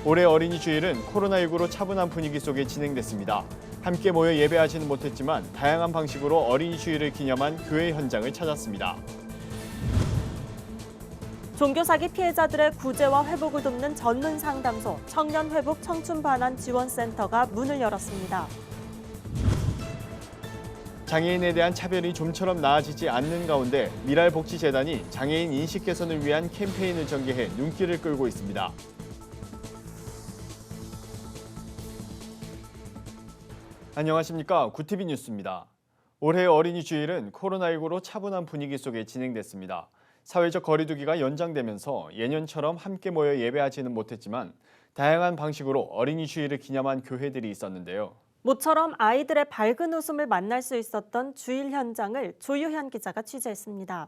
올해 어린이 주일은 코로나19로 차분한 분위기 속에 진행됐습니다. 함께 모여 예배하지는 못했지만 다양한 방식으로 어린이 주일을 기념한 교회 현장을 찾았습니다. 종교 사기 피해자들의 구제와 회복을 돕는 전문 상담소 청년 회복 청춘 반환 지원센터가 문을 열었습니다. 장애인에 대한 차별이 좀처럼 나아지지 않는 가운데 미랄복지재단이 장애인 인식 개선을 위한 캠페인을 전개해 눈길을 끌고 있습니다. 안녕하십니까. 구티비 뉴스입니다. 올해 어린이 주일은 코로나19로 차분한 분위기 속에 진행됐습니다. 사회적 거리두기가 연장되면서 예년처럼 함께 모여 예배하지는 못했지만 다양한 방식으로 어린이 주일을 기념한 교회들이 있었는데요. 모처럼 아이들의 밝은 웃음을 만날 수 있었던 주일 현장을 조유현 기자가 취재했습니다.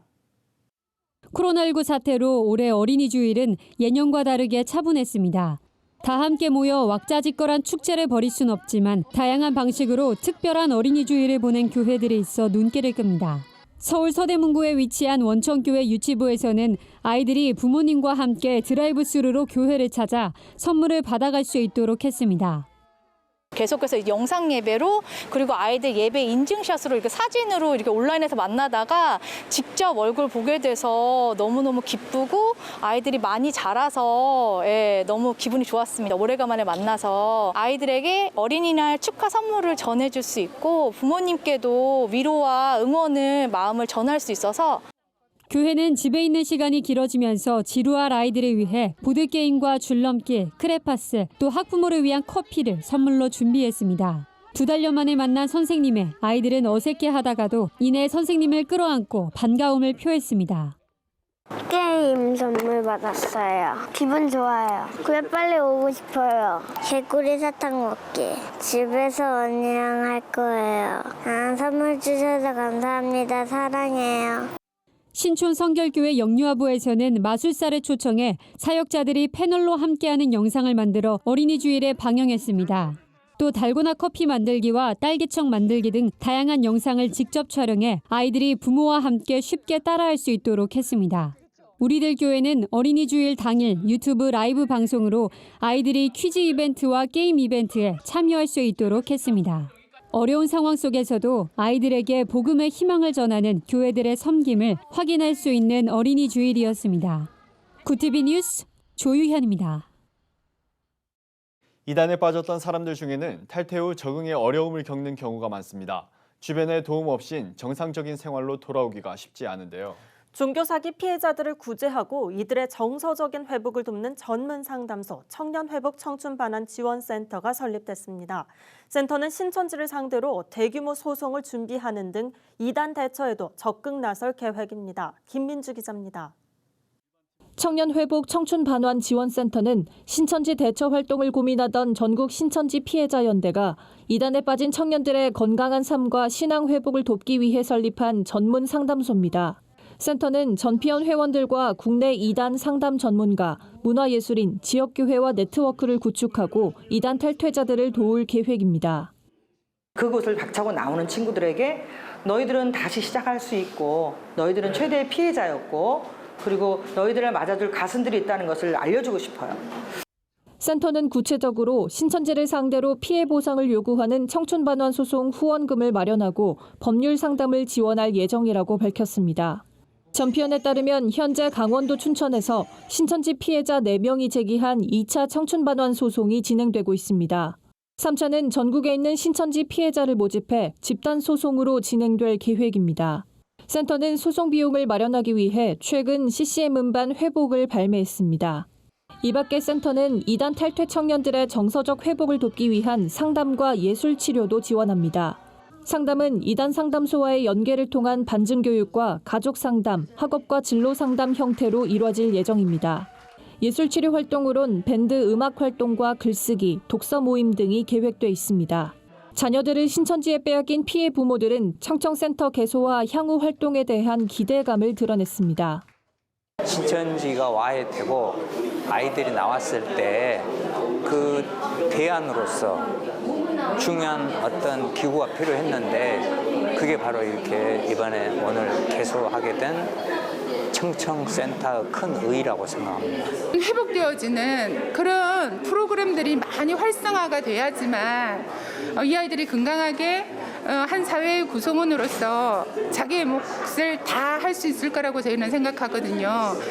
코로나19 사태로 올해 어린이 주일은 예년과 다르게 차분했습니다. 다 함께 모여 왁자지껄한 축제를 벌일 순 없지만 다양한 방식으로 특별한 어린이 주일을 보낸 교회들이 있어 눈길을 끕니다. 서울 서대문구에 위치한 원천교회 유치부에서는 아이들이 부모님과 함께 드라이브스루로 교회를 찾아 선물을 받아갈 수 있도록 했습니다. 계속해서 영상 예배로 그리고 아이들 예배 인증샷으로 이렇게 사진으로 이렇게 온라인에서 만나다가 직접 얼굴 보게 돼서 너무너무 기쁘고 아이들이 많이 자라서 너무 기분이 좋았습니다. 오래간만에 만나서 아이들에게 어린이날 축하 선물을 전해줄 수 있고 부모님께도 위로와 응원을 마음을 전할 수 있어서 교회는 집에 있는 시간이 길어지면서 지루할 아이들을 위해 보드게임과 줄넘기, 크레파스, 또 학부모를 위한 커피를 선물로 준비했습니다. 2달여 만에 만난 선생님에 아이들은 어색해하다가도 이내 선생님을 끌어안고 반가움을 표했습니다. 게임 선물 받았어요. 기분 좋아요. 그래 빨리 오고 싶어요. 개구리 사탕 먹기. 집에서 언니랑 할 거예요. 선물 주셔서 감사합니다. 사랑해요. 신촌 성결교회 영유아부에서는 마술사를 초청해 사역자들이 패널로 함께하는 영상을 만들어 어린이 주일에 방영했습니다. 또 달고나 커피 만들기와 딸기청 만들기 등 다양한 영상을 직접 촬영해 아이들이 부모와 함께 쉽게 따라할 수 있도록 했습니다. 우리들 교회는 어린이 주일 당일 유튜브 라이브 방송으로 아이들이 퀴즈 이벤트와 게임 이벤트에 참여할 수 있도록 했습니다. 어려운 상황 속에서도 아이들에게 복음의 희망을 전하는 교회들의 섬김을 확인할 수 있는 어린이 주일이었습니다. 구티비 뉴스 조유현입니다. 이단에 빠졌던 사람들 중에는 탈퇴 후 적응에 어려움을 겪는 경우가 많습니다. 주변의 도움 없인 정상적인 생활로 돌아오기가 쉽지 않은데요. 종교 사기 피해자들을 구제하고 이들의 정서적인 회복을 돕는 전문 상담소 청년 회복 청춘 반환 지원센터가 설립됐습니다. 센터는 신천지를 상대로 대규모 소송을 준비하는 등 이단 대처에도 적극 나설 계획입니다. 김민주 기자입니다. 청년 회복 청춘 반환 지원센터는 신천지 대처 활동을 고민하던 전국 신천지 피해자 연대가 이단에 빠진 청년들의 건강한 삶과 신앙 회복을 돕기 위해 설립한 전문 상담소입니다. 센터는 전피연 회원들과 국내 이단 상담 전문가, 문화예술인, 지역교회와 네트워크를 구축하고 이단 탈퇴자들을 도울 계획입니다. 그곳을 박차고 나오는 친구들에게 너희들은 다시 시작할 수 있고 너희들은 최대의 피해자였고 그리고 너희들을 맞아줄 가슴들이 있다는 것을 알려주고 싶어요. 센터는 구체적으로 신천지를 상대로 피해 보상을 요구하는 청춘반환 소송 후원금을 마련하고 법률 상담을 지원할 예정이라고 밝혔습니다. 전피연에 따르면 현재 강원도 춘천에서 신천지 피해자 4명이 제기한 2차 청춘반환 소송이 진행되고 있습니다. 3차는 전국에 있는 신천지 피해자를 모집해 집단 소송으로 진행될 계획입니다. 센터는 소송 비용을 마련하기 위해 최근 CCM 음반 회복을 발매했습니다. 이 밖에 센터는 이단 탈퇴 청년들의 정서적 회복을 돕기 위한 상담과 예술 치료도 지원합니다. 상담은 이단 상담소와의 연계를 통한 반증 교육과 가족 상담, 학업과 진로 상담 형태로 이뤄질 예정입니다. 예술 치료 활동으론 밴드 음악 활동과 글쓰기, 독서 모임 등이 계획돼 있습니다. 자녀들을 신천지에 빼앗긴 피해 부모들은 청청센터 개소와 향후 활동에 대한 기대감을 드러냈습니다. 신천지가 와야 되고 아이들이 나왔을 때 그 대안으로서 중요한 어떤 기구가 필요했는데 그게 바로 이렇게 이번에 오늘 개소하게 된 청청센터의 큰 의의라고 생각합니다. 회복되어지는 그런 프로그램들이 많이 활성화가 돼야지만 이 아이들이 건강하게 한 사회의 구성원으로서 자기의 몫을 다 할 수 있을 거라고 저희는 생각하거든요.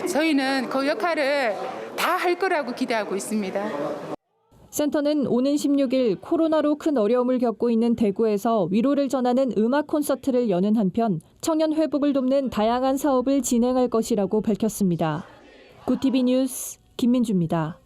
저희는 그 역할을 다 할 거라고 기대하고 있습니다. 센터는 오는 16일 코로나로 큰 어려움을 겪고 있는 대구에서 위로를 전하는 음악 콘서트를 여는 한편 청년 회복을 돕는 다양한 사업을 진행할 것이라고 밝혔습니다. 구티비 뉴스 김민주입니다.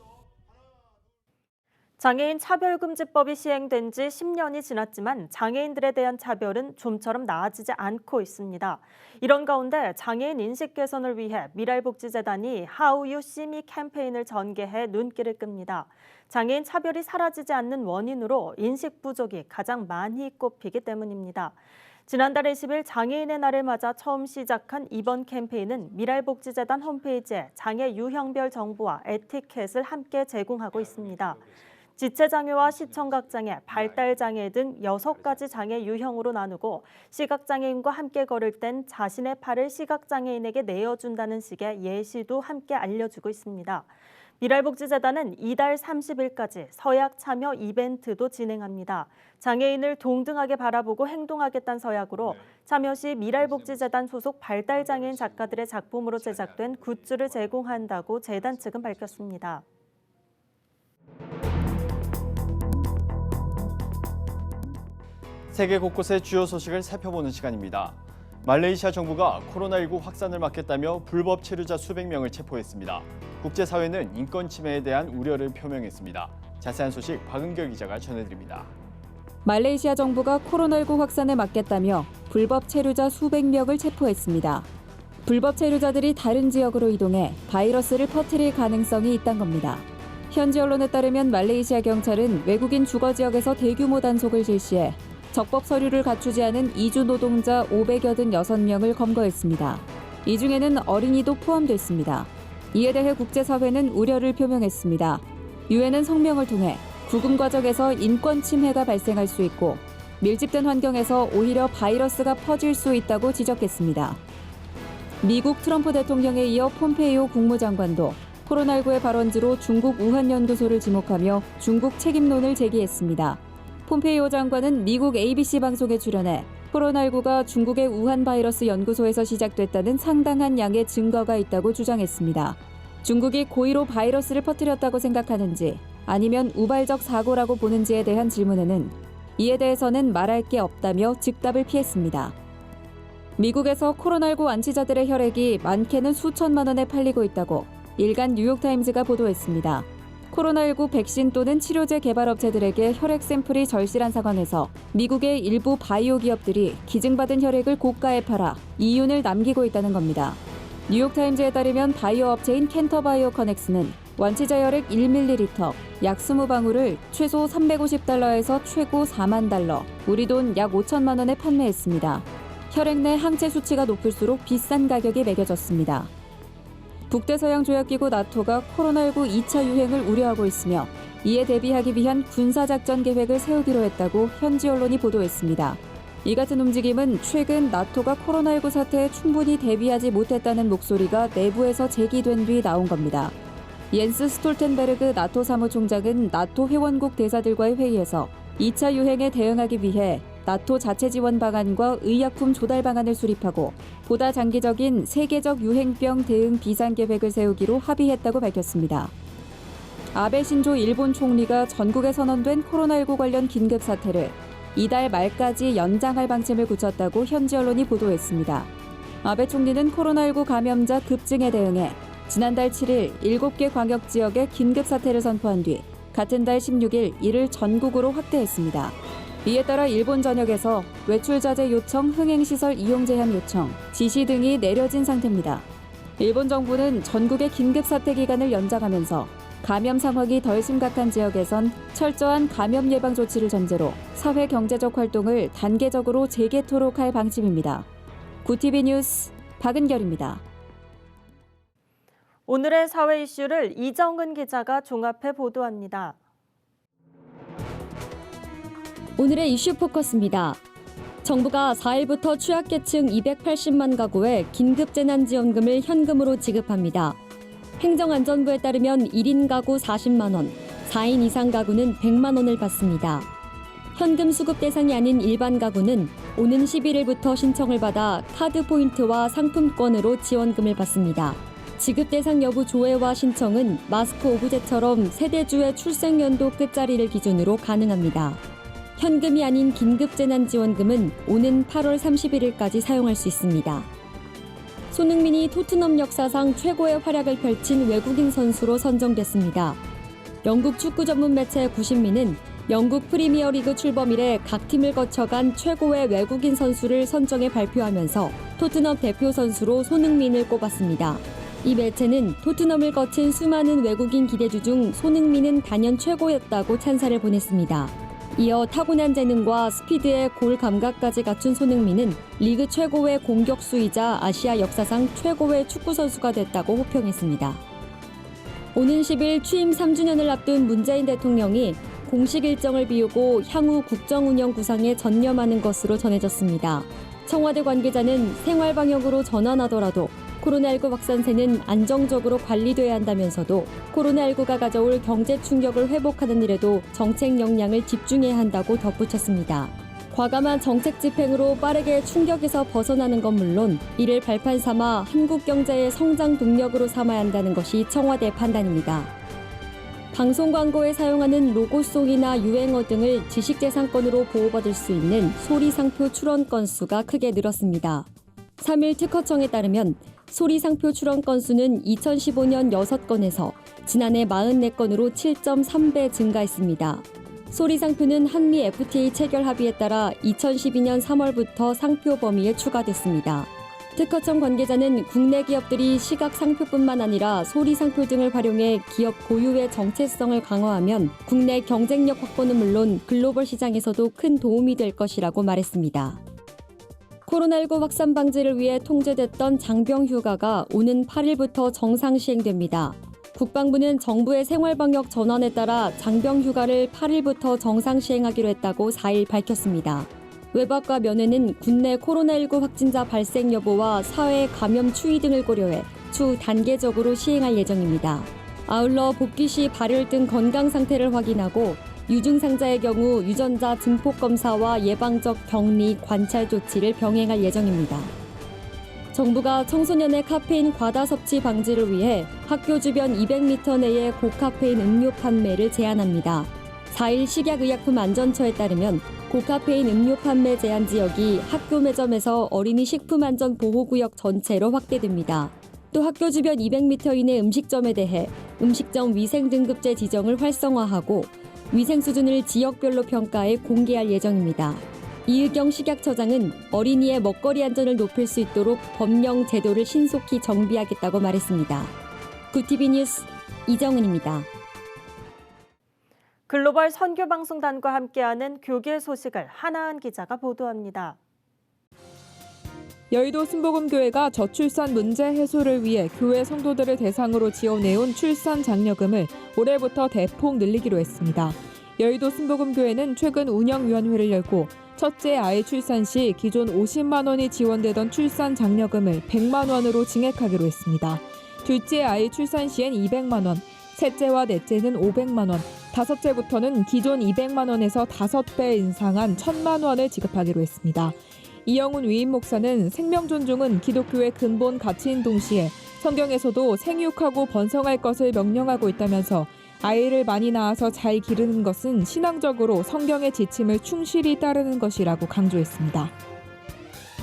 장애인 차별금지법이 시행된 지 10년이 지났지만 장애인들에 대한 차별은 좀처럼 나아지지 않고 있습니다. 이런 가운데 장애인 인식 개선을 위해 미랄복지재단이 How You See Me 캠페인을 전개해 눈길을 끕니다. 장애인 차별이 사라지지 않는 원인으로 인식 부족이 가장 많이 꼽히기 때문입니다. 지난달 20일 장애인의 날을 맞아 처음 시작한 이번 캠페인은 미랄복지재단 홈페이지에 장애 유형별 정보와 에티켓을 함께 제공하고 있습니다. 지체장애와 시청각장애, 발달장애 등 6가지 장애 유형으로 나누고 시각장애인과 함께 걸을 땐 자신의 팔을 시각장애인에게 내어준다는 식의 예시도 함께 알려주고 있습니다. 미랄복지재단은 이달 30일까지 서약 참여 이벤트도 진행합니다. 장애인을 동등하게 바라보고 행동하겠다는 서약으로 참여 시 미랄복지재단 소속 발달장애인 작가들의 작품으로 제작된 굿즈를 제공한다고 재단 측은 밝혔습니다. 세계 곳곳의 주요 소식을 살펴보는 시간입니다. 말레이시아 정부가 코로나19 확산을 막겠다며 불법 체류자 수백 명을 체포했습니다. 국제사회는 인권 침해에 대한 우려를 표명했습니다. 자세한 소식 박은결 기자가 전해드립니다. 말레이시아 정부가 코로나19 확산을 막겠다며 불법 체류자 수백 명을 체포했습니다. 불법 체류자들이 다른 지역으로 이동해 바이러스를 퍼뜨릴 가능성이 있다는 겁니다. 현지 언론에 따르면 말레이시아 경찰은 외국인 주거 지역에서 대규모 단속을 실시해 적법 서류를 갖추지 않은 이주 노동자 586명을 검거했습니다. 이 중에는 어린이도 포함됐습니다. 이에 대해 국제사회는 우려를 표명했습니다. 유엔은 성명을 통해 구금 과정에서 인권 침해가 발생할 수 있고 밀집된 환경에서 오히려 바이러스가 퍼질 수 있다고 지적했습니다. 미국 트럼프 대통령에 이어 폼페이오 국무장관도 코로나19의 발원지로 중국 우한 연구소를 지목하며 중국 책임론을 제기했습니다. 폼페이오 장관은 미국 ABC 방송에 출연해 코로나19가 중국의 우한 바이러스 연구소에서 시작됐다는 상당한 양의 증거가 있다고 주장했습니다. 중국이 고의로 바이러스를 퍼뜨렸다고 생각하는지 아니면 우발적 사고라고 보는지에 대한 질문에는 이에 대해서는 말할 게 없다며 즉답을 피했습니다. 미국에서 코로나19 완치자들의 혈액이 많게는 수천만 원에 팔리고 있다고 일간 뉴욕타임즈가 보도했습니다. 코로나19 백신 또는 치료제 개발업체들에게 혈액 샘플이 절실한 상황에서 미국의 일부 바이오 기업들이 기증받은 혈액을 고가에 팔아 이윤을 남기고 있다는 겁니다. 뉴욕타임즈에 따르면 바이오 업체인 캔터바이오 커넥스는 완치자 혈액 1ml, 약 20방울을 최소 $350에서 최고 $40,000, 우리 돈 약 5천만 원에 판매했습니다. 혈액 내 항체 수치가 높을수록 비싼 가격이 매겨졌습니다. 북대서양조약기구 나토가 코로나19 2차 유행을 우려하고 있으며 이에 대비하기 위한 군사작전 계획을 세우기로 했다고 현지 언론이 보도했습니다. 이 같은 움직임은 최근 나토가 코로나19 사태에 충분히 대비하지 못했다는 목소리가 내부에서 제기된 뒤 나온 겁니다. 옌스 스톨텐베르그 나토 사무총장은 나토 회원국 대사들과의 회의에서 2차 유행에 대응하기 위해 나토 자체 지원 방안과 의약품 조달 방안을 수립하고 보다 장기적인 세계적 유행병 대응 비상계획을 세우기로 합의했다고 밝혔습니다. 아베 신조 일본 총리가 전국에 선언된 코로나19 관련 긴급 사태를 이달 말까지 연장할 방침을 굳혔다고 현지 언론이 보도했습니다. 아베 총리는 코로나19 감염자 급증에 대응해 지난달 7일 7개 광역 지역에 긴급 사태를 선포한 뒤 같은 달 16일 이를 전국으로 확대했습니다. 이에 따라 일본 전역에서 외출 자제 요청, 흥행시설 이용 제한 요청, 지시 등이 내려진 상태입니다. 일본 정부는 전국의 긴급사태 기간을 연장하면서 감염 상황이 덜 심각한 지역에선 철저한 감염 예방 조치를 전제로 사회 경제적 활동을 단계적으로 재개토록 할 방침입니다. 구티비 뉴스 박은결입니다. 오늘의 사회 이슈를 이정은 기자가 종합해 보도합니다. 오늘의 이슈 포커스입니다. 정부가 4일부터 취약계층 280만 가구에 긴급재난지원금을 현금으로 지급합니다. 행정안전부에 따르면 1인 가구 40만 원, 4인 이상 가구는 100만 원을 받습니다. 현금 수급 대상이 아닌 일반 가구는 오는 11일부터 신청을 받아 카드 포인트와 상품권으로 지원금을 받습니다. 지급 대상 여부 조회와 신청은 마스크 오브제처럼 세대주의 출생연도 끝자리를 기준으로 가능합니다. 현금이 아닌 긴급재난지원금은 오는 8월 31일까지 사용할 수 있습니다. 손흥민이 토트넘 역사상 최고의 활약을 펼친 외국인 선수로 선정됐습니다. 영국 축구 전문 매체 90민은 영국 프리미어리그 출범 이래 각 팀을 거쳐간 최고의 외국인 선수를 선정해 발표하면서 토트넘 대표 선수로 손흥민을 꼽았습니다. 이 매체는 토트넘을 거친 수많은 외국인 기대주 중 손흥민은 단연 최고였다고 찬사를 보냈습니다. 이어 타고난 재능과 스피드의 골 감각까지 갖춘 손흥민은 리그 최고의 공격수이자 아시아 역사상 최고의 축구 선수가 됐다고 호평했습니다. 오는 10일 취임 3주년을 앞둔 문재인 대통령이 공식 일정을 비우고 향후 국정운영 구상에 전념하는 것으로 전해졌습니다. 청와대 관계자는 생활 방역으로 전환하더라도 코로나19 확산세는 안정적으로 관리돼야 한다면서도 코로나19가 가져올 경제 충격을 회복하는 일에도 정책 역량을 집중해야 한다고 덧붙였습니다. 과감한 정책 집행으로 빠르게 충격에서 벗어나는 건 물론 이를 발판 삼아 한국 경제의 성장 동력으로 삼아야 한다는 것이 청와대 판단입니다. 방송 광고에 사용하는 로고송이나 유행어 등을 지식재산권으로 보호받을 수 있는 소리상표 출원 건수가 크게 늘었습니다. 3일 특허청에 따르면 소리상표 출원 건수는 2015년 6건에서 지난해 44건으로 7.3배 증가했습니다. 소리상표는 한미 FTA 체결 합의에 따라 2012년 3월부터 상표 범위에 추가됐습니다. 특허청 관계자는 국내 기업들이 시각 상표뿐만 아니라 소리 상표 등을 활용해 기업 고유의 정체성을 강화하면 국내 경쟁력 확보는 물론 글로벌 시장에서도 큰 도움이 될 것이라고 말했습니다. 코로나19 확산 방지를 위해 통제됐던 장병 휴가가 오는 8일부터 정상 시행됩니다. 국방부는 정부의 생활방역 전환에 따라 장병 휴가를 8일부터 정상 시행하기로 했다고 4일 밝혔습니다. 외박과 면회는 국내 코로나19 확진자 발생 여부와 사회 감염 추이 등을 고려해 추후 단계적으로 시행할 예정입니다. 아울러 복귀 시 발열 등 건강 상태를 확인하고 유증상자의 경우 유전자 증폭 검사와 예방적 격리, 관찰 조치를 병행할 예정입니다. 정부가 청소년의 카페인 과다 섭취 방지를 위해 학교 주변 200m 내에 고카페인 음료 판매를 제한합니다. 4일 식약의약품안전처에 따르면 고카페인 음료 판매 제한 지역이 학교 매점에서 어린이 식품안전보호구역 전체로 확대됩니다. 또 학교 주변 200m 이내 음식점에 대해 음식점 위생등급제 지정을 활성화하고 위생 수준을 지역별로 평가해 공개할 예정입니다. 이의경 식약처장은 어린이의 먹거리 안전을 높일 수 있도록 법령 제도를 신속히 정비하겠다고 말했습니다. 구티비 뉴스 이정은입니다. 글로벌 선교방송단과 함께하는 교계 소식을 하나은 기자가 보도합니다. 여의도 순복음교회가 저출산 문제 해소를 위해 교회 성도들을 대상으로 지원해온 출산 장려금을 올해부터 대폭 늘리기로 했습니다. 여의도 순복음교회는 최근 운영위원회를 열고 첫째 아이 출산 시 기존 50만 원이 지원되던 출산 장려금을 100만 원으로 증액하기로 했습니다. 둘째 아이 출산 시엔 200만 원, 셋째와 넷째는 500만 원, 다섯째부터는 기존 200만 원에서 5배 인상한 1,000만 원을 지급하기로 했습니다. 이영훈 위임 목사는 생명 존중은 기독교의 근본 가치인 동시에 성경에서도 생육하고 번성할 것을 명령하고 있다면서 아이를 많이 낳아서 잘 기르는 것은 신앙적으로 성경의 지침을 충실히 따르는 것이라고 강조했습니다.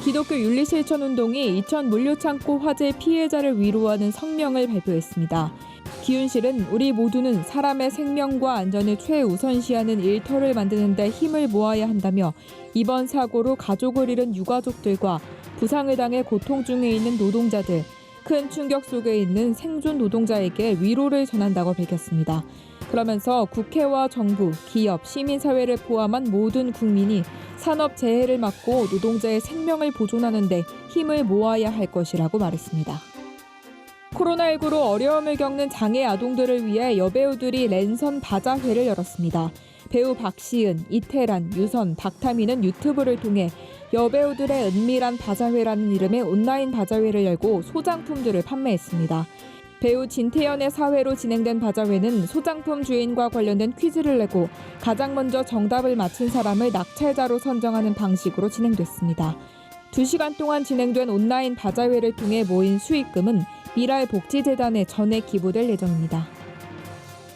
기독교 윤리실천운동이 이천 물류창고 화재 피해자를 위로하는 성명을 발표했습니다. 기윤실은 우리 모두는 사람의 생명과 안전을 최우선시하는 일터를 만드는 데 힘을 모아야 한다며 이번 사고로 가족을 잃은 유가족들과 부상을 당해 고통 중에 있는 노동자들, 큰 충격 속에 있는 생존 노동자에게 위로를 전한다고 밝혔습니다. 그러면서 국회와 정부, 기업, 시민사회를 포함한 모든 국민이 산업재해를 막고 노동자의 생명을 보존하는 데 힘을 모아야 할 것이라고 말했습니다. 코로나19로 어려움을 겪는 장애 아동들을 위해 여배우들이 랜선 바자회를 열었습니다. 배우 박시은, 이태란, 유선, 박타미는 유튜브를 통해 여배우들의 은밀한 바자회라는 이름의 온라인 바자회를 열고 소장품들을 판매했습니다. 배우 진태연의 사회로 진행된 바자회는 소장품 주인과 관련된 퀴즈를 내고 가장 먼저 정답을 맞힌 사람을 낙찰자로 선정하는 방식으로 진행됐습니다. 2시간 동안 진행된 온라인 바자회를 통해 모인 수익금은 미랄복지재단에 전액 기부될 예정입니다.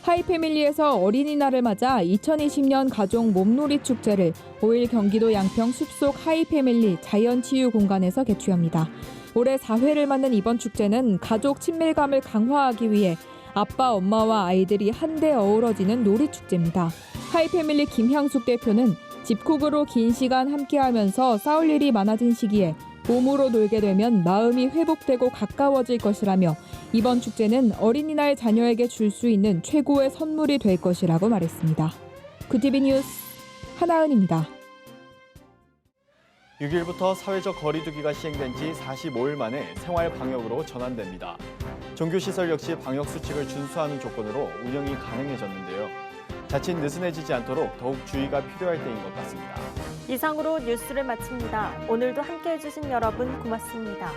하이패밀리에서 어린이날을 맞아 2020년 가족 몸놀이 축제를 5일 경기도 양평 숲속 하이패밀리 자연치유공간에서 개최합니다. 올해 4회를 맞는 이번 축제는 가족 친밀감을 강화하기 위해 아빠, 엄마와 아이들이 한데 어우러지는 놀이축제입니다. 하이패밀리 김향숙 대표는 집콕으로 긴 시간 함께하면서 싸울 일이 많아진 시기에 몸으로 놀게 되면 마음이 회복되고 가까워질 것이라며 이번 축제는 어린이날 자녀에게 줄 수 있는 최고의 선물이 될 것이라고 말했습니다. 구티비 뉴스 하나은입니다. 6일부터 사회적 거리두기가 시행된 지 45일 만에 생활 방역으로 전환됩니다. 종교시설 역시 방역 수칙을 준수하는 조건으로 운영이 가능해졌는데요. 자칫 느슨해지지 않도록 더욱 주의가 필요할 때인 것 같습니다. 이상으로 뉴스를 마칩니다. 오늘도 함께해 주신 여러분 고맙습니다.